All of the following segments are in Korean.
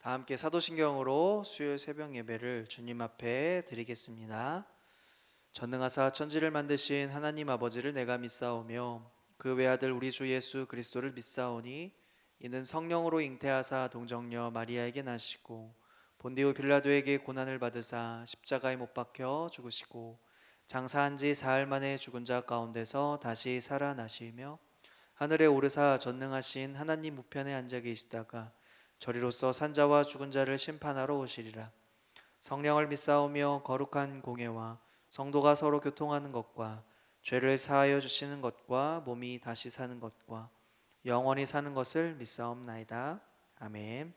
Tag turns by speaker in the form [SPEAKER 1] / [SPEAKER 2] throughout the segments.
[SPEAKER 1] 다 함께 사도신경으로 수요일 새벽 예배를 주님 앞에 드리겠습니다. 전능하사 천지를 만드신 하나님 아버지를 내가 믿사오며 그 외아들 우리 주 예수 그리스도를 믿사오니 이는 성령으로 잉태하사 동정녀 마리아에게 나시고 본디오 빌라도에게 고난을 받으사 십자가에 못 박혀 죽으시고 장사한 지 사흘 만에 죽은 자 가운데서 다시 살아나시며 하늘에 오르사 전능하신 하나님 우편에 앉아 계시다가 저리로서 산자와 죽은 자를 심판하러 오시리라. 성령을 믿사오며 거룩한 공예와 성도가 서로 교통하는 것과 죄를 사하여 주시는 것과 몸이 다시 사는 것과 영원히 사는 것을 믿사옵나이다. 아멘.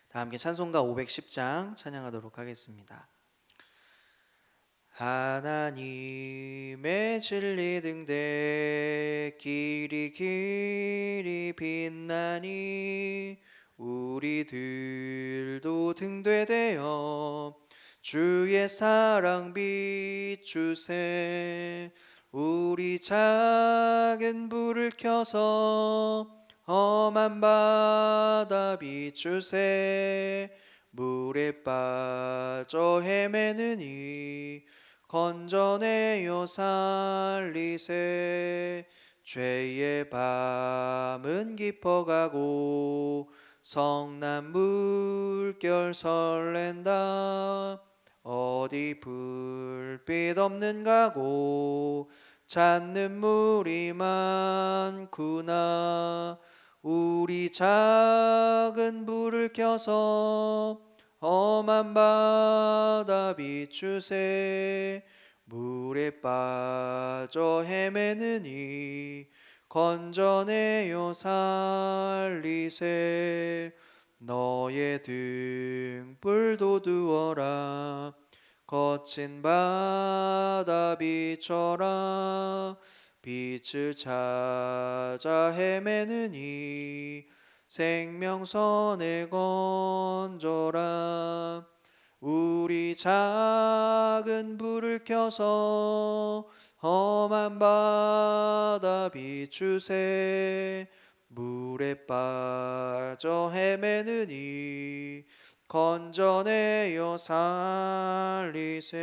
[SPEAKER 1] 다 함께 찬송가 510장 찬양하도록 하겠습니다. 하나님의 진리 등대 길이 길이 빛나니 우리들도 등대되어 주의 사랑 비추세. 우리 작은 불을 켜서 험한 바다 비추세. 물에 빠져 헤매느니 건져내어 살리세. 죄의 밤은 깊어가고 성난 물결 설렌다. 어디 불빛 없는 가고 찾는 물이 많구나. 우리 작은 불을 켜서 험한 바다 비추세. 물에 빠져 헤매느니 건져내어 살리세. 너의 등불 도두어라. 거친 바다 비춰라. 빛을 찾아 헤매느니 생명선에 건져라. 우리 작은 불을 켜서 험한 바다 비추세. 물에 빠져 헤매느니 건져내어 살리세.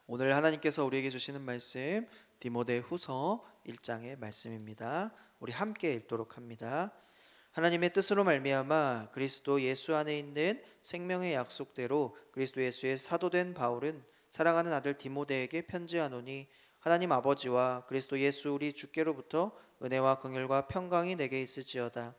[SPEAKER 1] 오늘 하나님께서 우리에게 주시는 말씀 디모데후서 1장의 말씀입니다. 우리 함께 읽도록 합니다. 하나님의 뜻으로 말미암아 그리스도 예수 안에 있는 생명의 약속대로 그리스도 예수의 사도된 바울은 사랑하는 아들 디모데에게 편지하노니 하나님 아버지와 그리스도 예수 우리 주께로부터 은혜와 긍휼과 평강이 내게 있을지어다.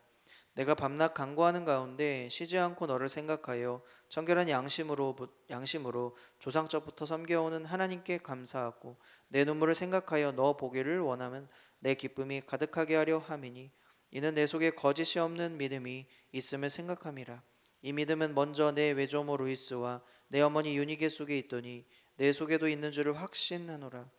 [SPEAKER 1] 내가 밤낮 간구하는 가운데 쉬지 않고 너를 생각하여 청결한 양심으로 조상적부터 섬겨오는 하나님께 감사하고 내 눈물을 생각하여 너 보기를 원하면 내 기쁨이 가득하게 하려 함이니 이는 내 속에 거짓이 없는 믿음이 있음을 생각함이라. 이 믿음은 먼저 내 외조모 루이스와 내 어머니 유니게 속에 있더니 내 속에도 있는 줄을 확신하노라.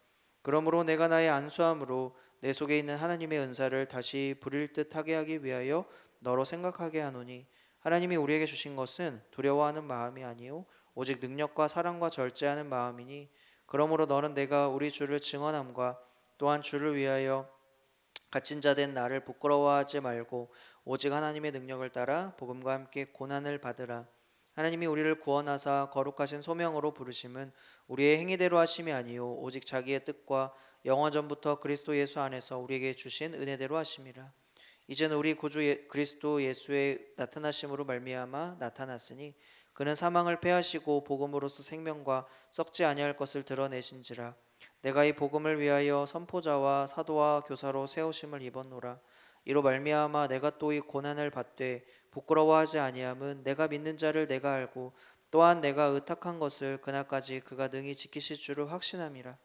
[SPEAKER 1] 그러므로 내가 나의 안수함으로 내 속에 있는 하나님의 은사를 다시 부릴 듯하게 하기 위하여 너로 생각하게 하노니 하나님이 우리에게 주신 것은 두려워하는 마음이 아니요 오직 능력과 사랑과 절제하는 마음이니 그러므로 너는 내가 우리 주를 증언함과 또한 주를 위하여 갇힌 자 된 나를 부끄러워하지 말고 오직 하나님의 능력을 따라 복음과 함께 고난을 받으라. 하나님이 우리를 구원하사 거룩하신 소명으로 부르심은 우리의 행위대로 하심이 아니요 오직 자기의 뜻과 영원 전부터 그리스도 예수 안에서 우리에게 주신 은혜대로 하심이라. 이제는 우리 구주 그리스도 예수의 나타나심으로 말미암아 나타났으니 그는 사망을 패하시고 복음으로써 생명과 썩지 아니할 것을 드러내신지라. 내가 이 복음을 위하여 선포자와 사도와 교사로 세우심을 입었노라. 이로 말미암아 내가 또 이 고난을 받되 부끄러워하지 아니함은 내가 믿는 자를 내가 알고 또한 내가 의탁한 것을 그날까지 그가 능히 지키실 줄을 확신함이라.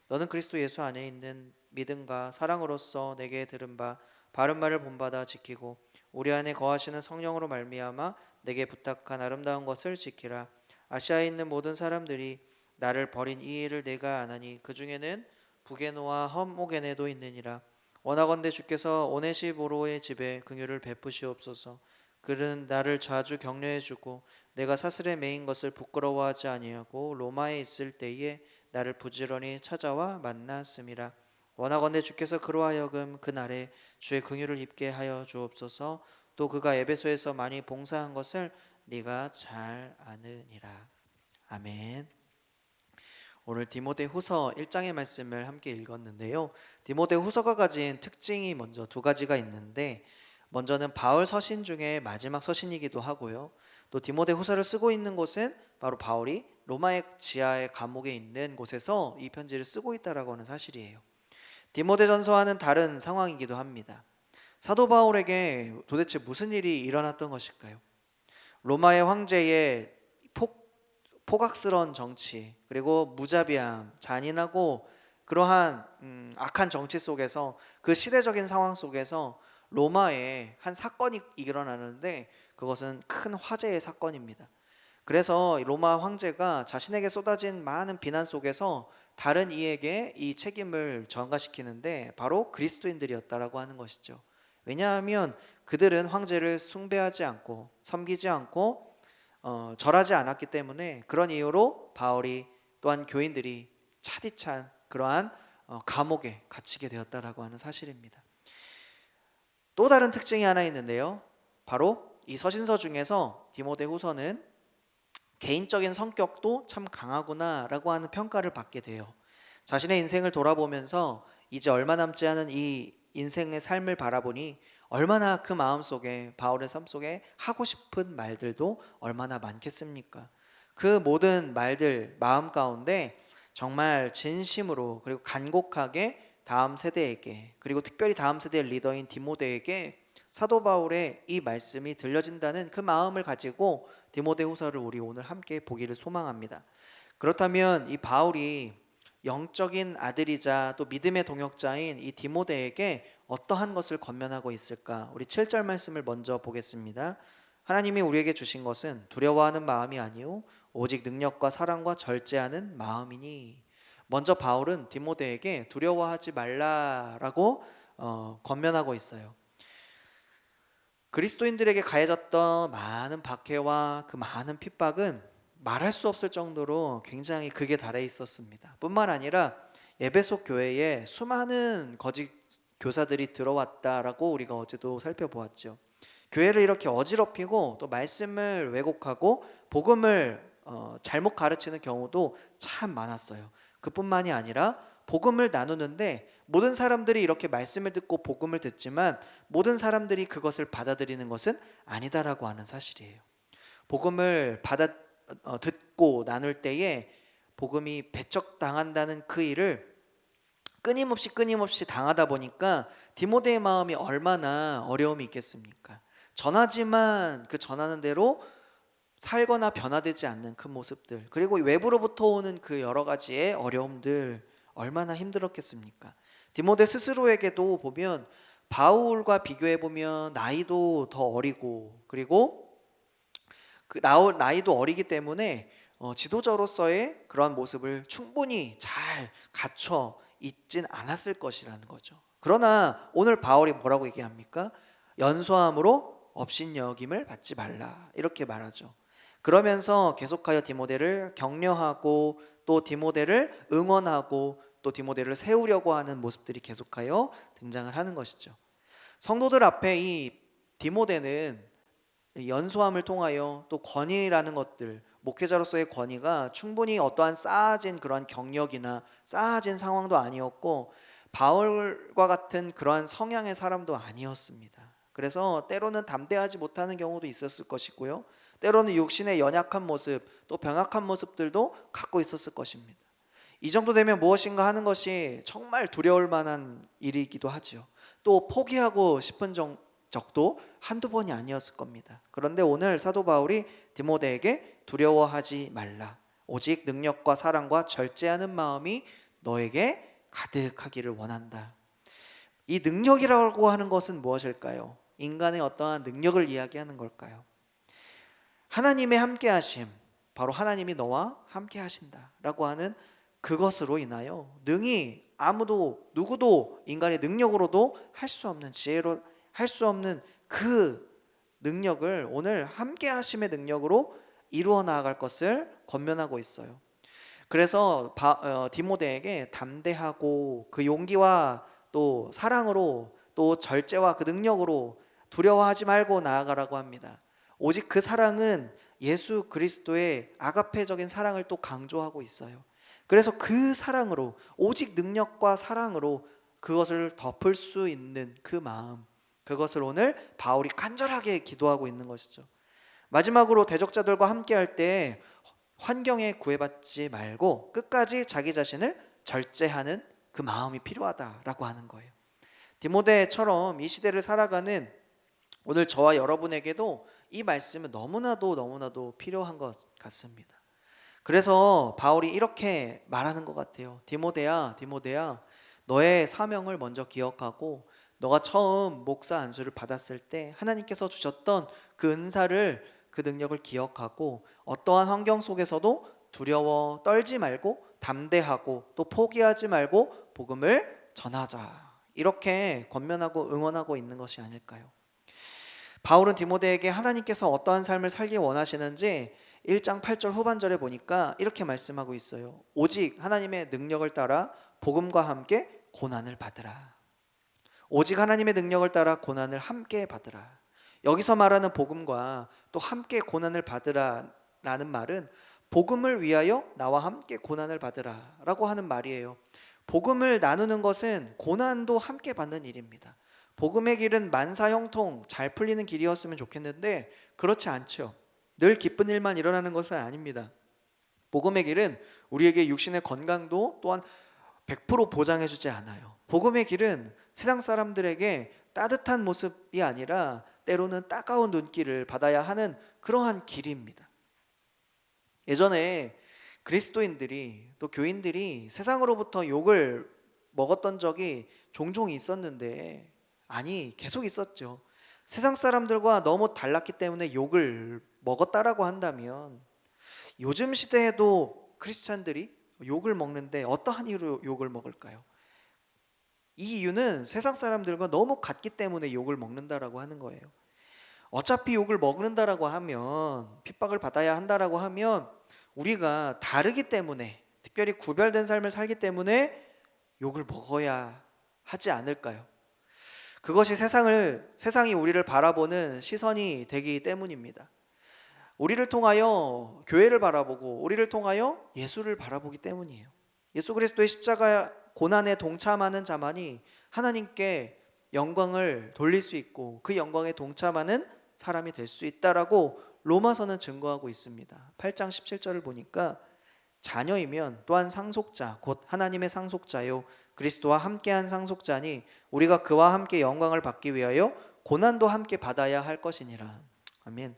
[SPEAKER 1] 너는 그리스도 예수 안에 있는 믿음과 사랑으로서 내게 들은 바 바른 말을 본받아 지키고 우리 안에 거하시는 성령으로 말미암아 내게 부탁한 아름다운 것을 지키라. 아시아에 있는 모든 사람들이 나를 버린 이 일을 내가 아나니 그 중에는 부게노와 험오게네도 있느니라. 원하건대 주께서 오네시보로의 집에 긍휼을 베푸시옵소서. 그는 나를 자주 격려해주고 내가 사슬에 매인 것을 부끄러워하지 아니하고 로마에 있을 때에 나를 부지런히 찾아와 만났음이라. 원하건대 주께서 그로 하여금 그날에 주의 긍휼을 입게 하여 주옵소서. 또 그가 에베소에서 많이 봉사한 것을 네가 잘 아느니라. 아멘. 오늘 디모데후서 1장의 말씀을 함께 읽었는데요. 디모데후서가 가진 특징이 먼저 두 가지가 있는데, 먼저는 바울 서신 중에 마지막 서신이기도 하고요. 또 디모데후서를 쓰고 있는 곳은 바로 바울이 로마의 지하의 감옥에 있는 곳에서 이 편지를 쓰고 있다라고 하는 사실이에요. 디모데전서와는 다른 상황이기도 합니다. 사도 바울에게 도대체 무슨 일이 일어났던 것일까요? 로마의 황제의 포각스러운 정치, 그리고 무자비함, 잔인하고 그러한 악한 정치 속에서, 그 시대적인 상황 속에서 로마에 한 사건이 일어나는데, 그것은 큰 화제의 사건입니다. 그래서 로마 황제가 자신에게 쏟아진 많은 비난 속에서 다른 이에게 이 책임을 전가시키는데, 바로 그리스도인들이었다라고 하는 것이죠. 왜냐하면 그들은 황제를 숭배하지 않고 섬기지 않고 절하지 않았기 때문에, 그런 이유로 바울이 또한 교인들이 차디찬 그러한 감옥에 갇히게 되었다라고 하는 사실입니다. 또 다른 특징이 하나 있는데요. 바로 이 서신서 중에서 디모데후서는 개인적인 성격도 참 강하구나라고 하는 평가를 받게 돼요. 자신의 인생을 돌아보면서 이제 얼마 남지 않은 이 인생의 삶을 바라보니 얼마나 그 마음속에, 바울의 삶 속에 하고 싶은 말들도 얼마나 많겠습니까? 그 모든 말들 마음 가운데 정말 진심으로 그리고 간곡하게 다음 세대에게, 그리고 특별히 다음 세대의 리더인 디모데에게 사도 바울의 이 말씀이 들려진다는 그 마음을 가지고 디모데후서를 우리 오늘 함께 보기를 소망합니다. 그렇다면 이 바울이 영적인 아들이자 또 믿음의 동역자인 이 디모데에게 어떠한 것을 권면하고 있을까? 우리 7절 말씀을 먼저 보겠습니다. 하나님이 우리에게 주신 것은 두려워하는 마음이 아니요 오직 능력과 사랑과 절제하는 마음이니. 먼저 바울은 디모데에게 두려워하지 말라라고 권면하고 있어요. 그리스도인들에게 가해졌던 많은 박해와 그 많은 핍박은 말할 수 없을 정도로 굉장히 극에 달해 있었습니다. 뿐만 아니라 에베소 교회에 수많은 거짓 교사들이 들어왔다라고 우리가 어제도 살펴보았죠. 교회를 이렇게 어지럽히고 또 말씀을 왜곡하고 복음을 잘못 가르치는 경우도 참 많았어요. 그뿐만이 아니라 복음을 나누는데 모든 사람들이 이렇게 말씀을 듣고 복음을 듣지만 모든 사람들이 그것을 받아들이는 것은 아니다라고 하는 사실이에요. 복음을 듣고 나눌 때에 복음이 배척당한다는 그 일을 끊임없이 당하다 보니까 디모데의 마음이 얼마나 어려움이 있겠습니까? 전하지만 그 전하는 대로 살거나 변화되지 않는 그 모습들, 그리고 외부로부터 오는 그 여러 가지의 어려움들, 얼마나 힘들었겠습니까? 디모데 스스로에게도 보면 바울과 비교해 보면 나이도 더 어리고, 그리고 그 나이도 어리기 때문에 지도자로서의 그러한 모습을 충분히 잘 갖춰 있진 않았을 것이라는 거죠. 그러나 오늘 바울이 뭐라고 얘기합니까? 연소함으로 업신여김을 받지 말라, 이렇게 말하죠. 그러면서 계속하여 디모데를 격려하고 또 디모데를 응원하고 또 디모데를 세우려고 하는 모습들이 계속하여 등장을 하는 것이죠. 성도들 앞에 이 디모데는 연소함을 통하여 또 권위라는 것들, 목회자로서의 권위가 충분히 어떠한 쌓아진 그러한 경력이나 쌓아진 상황도 아니었고, 바울과 같은 그러한 성향의 사람도 아니었습니다. 그래서 때로는 담대하지 못하는 경우도 있었을 것이고요, 때로는 육신의 연약한 모습, 또 병약한 모습들도 갖고 있었을 것입니다. 이 정도 되면 무엇인가 하는 것이 정말 두려울 만한 일이기도 하죠. 또 포기하고 싶은 적도 한두 번이 아니었을 겁니다. 그런데 오늘 사도 바울이 디모데에게 두려워하지 말라, 오직 능력과 사랑과 절제하는 마음이 너에게 가득하기를 원한다. 이 능력이라고 하는 것은 무엇일까요? 인간의 어떠한 능력을 이야기하는 걸까요? 하나님의 함께하심, 바로 하나님이 너와 함께하신다라고 하는 그것으로 인하여 능히 누구도 인간의 능력으로도 할 수 없는, 지혜로 할 수 없는 그 능력을 오늘 함께하심의 능력으로 이루어 나아갈 것을 권면하고 있어요. 그래서 디모데에게 담대하고 그 용기와 또 사랑으로 또 절제와 그 능력으로 두려워하지 말고 나아가라고 합니다. 오직 그 사랑은 예수 그리스도의 아가페적인 사랑을 또 강조하고 있어요. 그래서 그 사랑으로, 오직 능력과 사랑으로 그것을 덮을 수 있는 그 마음, 그것을 오늘 바울이 간절하게 기도하고 있는 것이죠. 마지막으로 대적자들과 함께 할 때 환경에 구애받지 말고 끝까지 자기 자신을 절제하는 그 마음이 필요하다라고 하는 거예요. 디모데처럼 이 시대를 살아가는 오늘 저와 여러분에게도 이 말씀은 너무나도 필요한 것 같습니다. 그래서 바울이 이렇게 말하는 것 같아요. 디모데야, 너의 사명을 먼저 기억하고 너가 처음 목사 안수를 받았을 때 하나님께서 주셨던 그 은사를, 그 능력을 기억하고 어떠한 환경 속에서도 두려워 떨지 말고 담대하고 또 포기하지 말고 복음을 전하자. 이렇게 권면하고 응원하고 있는 것이 아닐까요? 바울은 디모데에게 하나님께서 어떠한 삶을 살기 원하시는지 1장 8절 후반절에 보니까 이렇게 말씀하고 있어요. 오직 하나님의 능력을 따라 복음과 함께 고난을 받으라. 오직 하나님의 능력을 따라 고난을 함께 받으라. 여기서 말하는 복음과 또 함께 고난을 받으라 라는 말은 복음을 위하여 나와 함께 고난을 받으라 라고 하는 말이에요. 복음을 나누는 것은 고난도 함께 받는 일입니다. 복음의 길은 만사형통 잘 풀리는 길이었으면 좋겠는데 그렇지 않죠. 늘 기쁜 일만 일어나는 것은 아닙니다. 복음의 길은 우리에게 육신의 건강도 또한 100% 보장해주지 않아요. 복음의 길은 세상 사람들에게 따뜻한 모습이 아니라 때로는 따가운 눈길을 받아야 하는 그러한 길입니다. 예전에 그리스도인들이 또 교인들이 세상으로부터 욕을 먹었던 적이 종종 있었는데, 아니 계속 있었죠. 세상 사람들과 너무 달랐기 때문에 욕을 먹었다라고 한다면 요즘 시대에도 크리스찬들이 욕을 먹는데 어떠한 이유로 욕을 먹을까요? 이 이유는 세상 사람들과 너무 같기 때문에 욕을 먹는다라고 하는 거예요. 어차피 욕을 먹는다라고 하면, 핍박을 받아야 한다라고 하면 우리가 다르기 때문에, 특별히 구별된 삶을 살기 때문에 욕을 먹어야 하지 않을까요? 그것이 세상이 우리를 바라보는 시선이 되기 때문입니다. 우리를 통하여 교회를 바라보고 우리를 통하여 예수를 바라보기 때문이에요. 예수 그리스도의 십자가 고난에 동참하는 자만이 하나님께 영광을 돌릴 수 있고 그 영광에 동참하는 사람이 될 수 있다라고 로마서는 증거하고 있습니다. 8장 17절을 보니까 자녀이면 또한 상속자 곧 하나님의 상속자요 그리스도와 함께한 상속자니 우리가 그와 함께 영광을 받기 위하여 고난도 함께 받아야 할 것이니라. 아멘.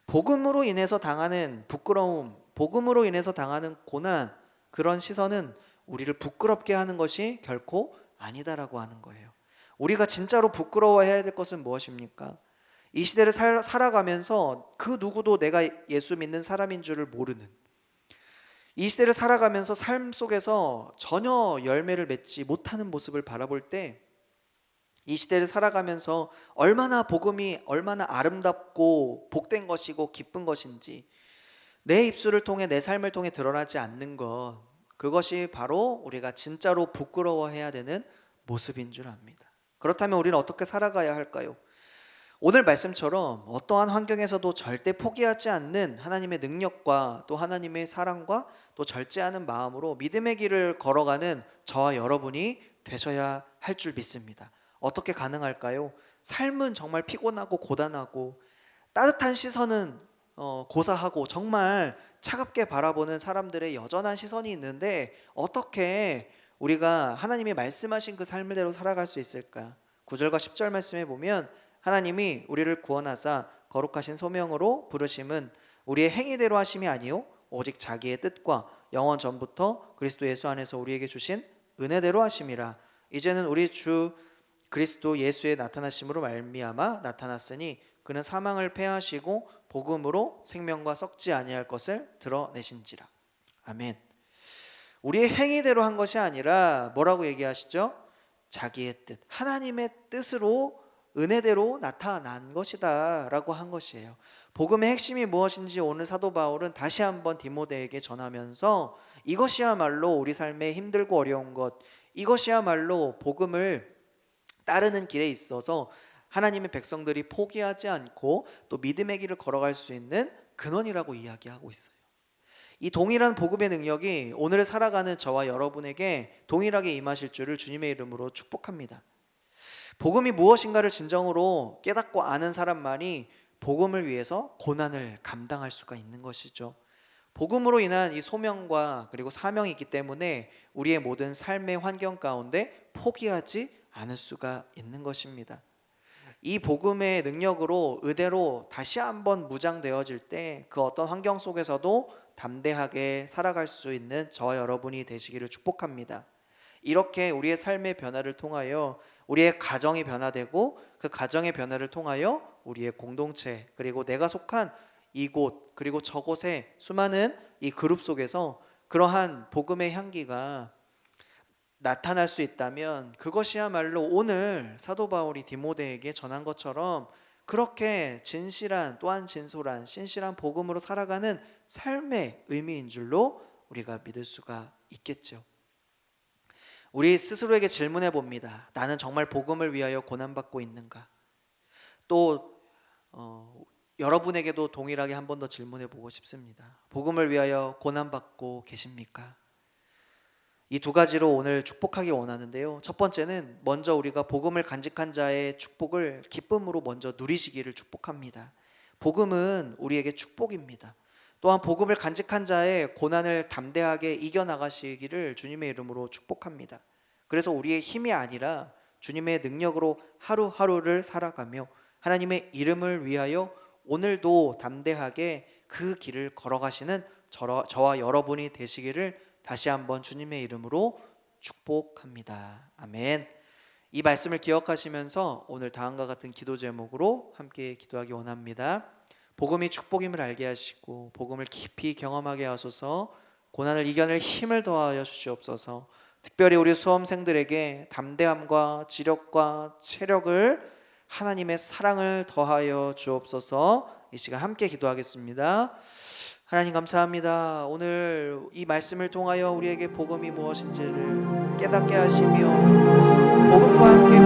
[SPEAKER 1] 복음으로 인해서 당하는 부끄러움, 복음으로 인해서 당하는 고난, 그런 시선은 우리를 부끄럽게 하는 것이 결코 아니다라고 하는 거예요. 우리가 진짜로 부끄러워해야 될 것은 무엇입니까? 이 시대를 살아가면서 그 누구도 내가 예수 믿는 사람인 줄을 모르는, 이 시대를 살아가면서 삶 속에서 전혀 열매를 맺지 못하는 모습을 바라볼 때, 이 시대를 살아가면서 얼마나 복음이 얼마나 아름답고 복된 것이고 기쁜 것인지 내 입술을 통해 내 삶을 통해 드러나지 않는 것, 그것이 바로 우리가 진짜로 부끄러워해야 되는 모습인 줄 압니다. 그렇다면 우리는 어떻게 살아가야 할까요? 오늘 말씀처럼 어떠한 환경에서도 절대 포기하지 않는 하나님의 능력과 또 하나님의 사랑과 또 절제하는 마음으로 믿음의 길을 걸어가는 저와 여러분이 되셔야 할 줄 믿습니다. 어떻게 가능할까요? 삶은 정말 피곤하고 고단하고 따뜻한 시선은 고사하고 정말 차갑게 바라보는 사람들의 여전한 시선이 있는데 어떻게 우리가 하나님이 말씀하신 그 삶대로 살아갈 수 있을까? 9절과 10절 말씀에 보면 하나님이 우리를 구원하사 거룩하신 소명으로 부르심은 우리의 행위대로 하심이 아니요 오직 자기의 뜻과 영원 전부터 그리스도 예수 안에서 우리에게 주신 은혜대로 하심이라. 이제는 우리 주 그리스도 예수의 나타나심으로 말미암아 나타났으니 그는 사망을 패하시고 복음으로 생명과 썩지 아니할 것을 드러내신지라. 아멘. 우리의 행위대로 한 것이 아니라 뭐라고 얘기하시죠? 자기의 뜻, 하나님의 뜻으로 은혜대로 나타난 것이다 라고 한 것이에요. 복음의 핵심이 무엇인지 오늘 사도 바울은 다시 한번 디모데에게 전하면서 이것이야말로 우리 삶에 힘들고 어려운 것, 이것이야말로 복음을 따르는 길에 있어서 하나님의 백성들이 포기하지 않고 또 믿음의 길을 걸어갈 수 있는 근원이라고 이야기하고 있어요. 이 동일한 복음의 능력이 오늘 살아가는 저와 여러분에게 동일하게 임하실 줄을 주님의 이름으로 축복합니다. 복음이 무엇인가를 진정으로 깨닫고 아는 사람만이 복음을 위해서 고난을 감당할 수가 있는 것이죠. 복음으로 인한 이 소명과 그리고 사명이 있기 때문에 우리의 모든 삶의 환경 가운데 포기하지 않을 수가 있는 것입니다. 이 복음의 능력으로 의대로 다시 한번 무장되어질 때 그 어떤 환경 속에서도 담대하게 살아갈 수 있는 저와 여러분이 되시기를 축복합니다. 이렇게 우리의 삶의 변화를 통하여 우리의 가정이 변화되고 그 가정의 변화를 통하여 우리의 공동체 그리고 내가 속한 이곳 그리고 저곳의 수많은 이 그룹 속에서 그러한 복음의 향기가 나타날 수 있다면 그것이야말로 오늘 사도 바울이 디모데에게 전한 것처럼 그렇게 진실한 또한 진솔한 신실한 복음으로 살아가는 삶의 의미인 줄로 우리가 믿을 수가 있겠죠. 우리 스스로에게 질문해 봅니다. 나는 정말 복음을 위하여 고난받고 있는가? 또 여러분에게도 동일하게 한 번 더 질문해 보고 싶습니다. 복음을 위하여 고난받고 계십니까? 이 두 가지로 오늘 축복하기 원하는데요. 첫 번째는 먼저 우리가 복음을 간직한 자의 축복을 기쁨으로 먼저 누리시기를 축복합니다. 복음은 우리에게 축복입니다. 또한 복음을 간직한 자의 고난을 담대하게 이겨나가시기를 주님의 이름으로 축복합니다. 그래서 우리의 힘이 아니라 주님의 능력으로 하루하루를 살아가며 하나님의 이름을 위하여 오늘도 담대하게 그 길을 걸어가시는 저와 여러분이 되시기를 다시 한번 주님의 이름으로 축복합니다. 아멘. 이 말씀을 기억하시면서 오늘 다음과 같은 기도 제목으로 함께 기도하기 원합니다. 복음이 축복임을 알게 하시고 복음을 깊이 경험하게 하소서. 고난을 이겨낼 힘을 더하여 주시옵소서. 특별히 우리 수험생들에게 담대함과 지력과 체력을 하나님의 사랑을 더하여 주옵소서. 이 시간 함께 기도하겠습니다. 하나님 감사합니다. 오늘 이 말씀을 통하여 우리에게 복음이 무엇인지를 깨닫게 하시며 복음과 함께